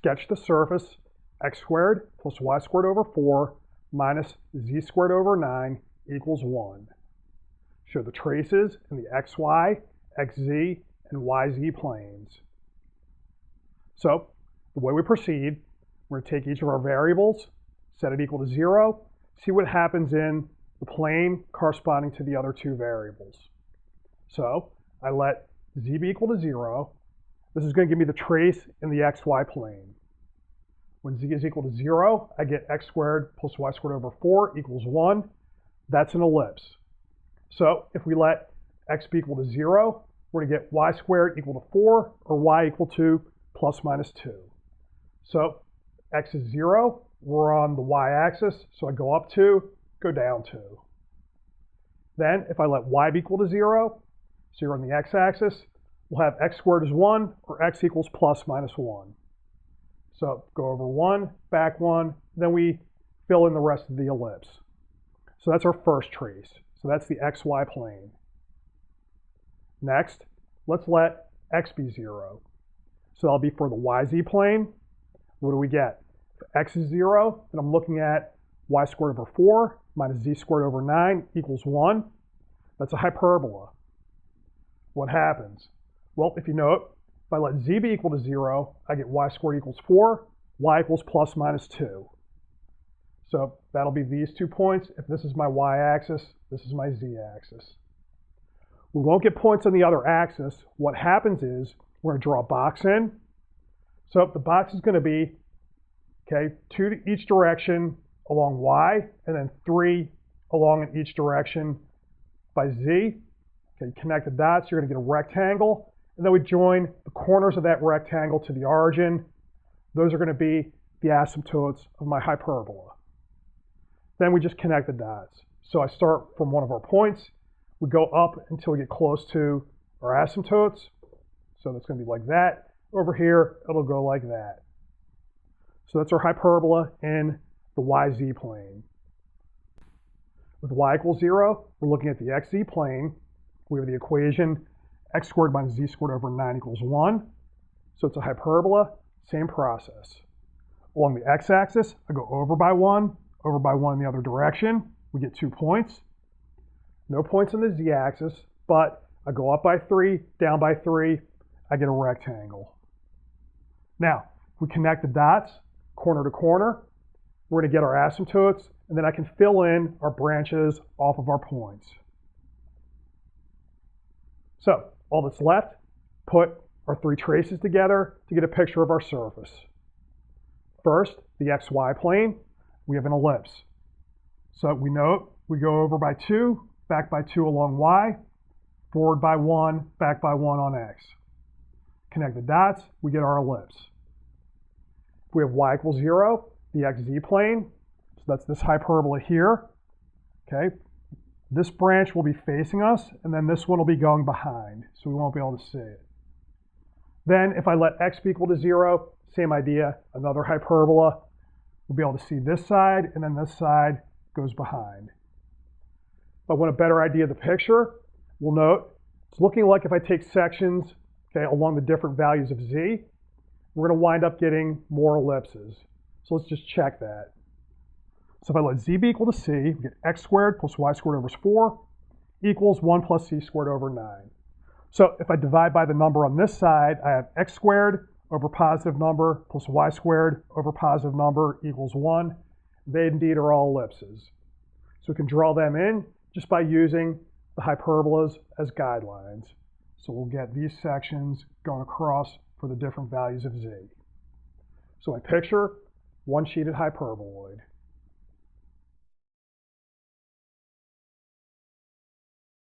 sketch the surface x squared plus y squared over 4 minus z squared over 9 equals 1. Show the traces in the xy, xz, and yz planes. So the way we proceed, we're going to take each of our variables, set it equal to 0, see what happens in the plane corresponding to the other two variables. So I let z be equal to 0. This is going to give me the trace in the xy plane. When z is equal to 0, I get x squared plus y squared over 4 equals 1. That's an ellipse. So if we let x be equal to 0, we're going to get y squared equal to 4, or y equal to plus minus 2. So x is 0, we're on the y-axis, so I go up 2, go down 2. Then if I let y be equal to 0, so you're on the x-axis, we'll have x squared is 1, or x equals plus minus 1. So go over 1, back 1, then we fill in the rest of the ellipse. So that's our first trace. So that's the xy plane. Next, let's let x be 0. So that'll be for the yz plane. What do we get? If x is 0, then I'm looking at y squared over 4 minus z squared over 9 equals 1. That's a hyperbola. What happens? Well, if you note, if I let z be equal to 0, I get y squared equals 4, y equals plus minus 2. So that'll be these 2 points. If this is my y-axis, this is my z-axis. We won't get points on the other axis. What happens is we're going to draw a box in. So the box is going to be, 2 to each direction along y, and then 3 along in each direction by z. Connect the dots, you're going to get a rectangle. And then we join the corners of that rectangle to the origin. Those are going to be the asymptotes of my hyperbola. Then we just connect the dots. So I start from one of our points. We go up until we get close to our asymptotes. So that's going to be like that. Over here, it'll go like that. So that's our hyperbola in the yz plane. With y equals 0, we're looking at the xz plane. We have the equation x squared minus z squared over 9 equals 1. So it's a hyperbola, same process. Along the x-axis, I go over by 1 in the other direction. We get 2 points. No points on the z-axis, but I go up by 3, down by 3, I get a rectangle. Now, if we connect the dots, corner to corner, we're going to get our asymptotes, and then I can fill in our branches off of our points. So, all that's left, put our 3 traces together to get a picture of our surface. First, the xy plane, we have an ellipse. So we note we go over by 2, back by 2 along y, forward by 1, back by 1 on x. Connect the dots, we get our ellipse. If we have y equals 0, the xz plane, so that's this hyperbola here, This branch will be facing us, and then this one will be going behind, so we won't be able to see it. Then if I let x be equal to 0, same idea, another hyperbola. We'll be able to see this side, and then this side goes behind. If I want a better idea of the picture, we'll note it's looking like if I take sections along the different values of z, we're going to wind up getting more ellipses. So let's just check that. So if I let z be equal to c, we get x squared plus y squared over 4 equals 1 plus c squared over 9. So if I divide by the number on this side, I have x squared over positive number plus y squared over positive number equals 1. They indeed are all ellipses. So we can draw them in just by using the hyperbolas as guidelines. So we'll get these sections going across for the different values of z. So I picture one sheeted hyperboloid.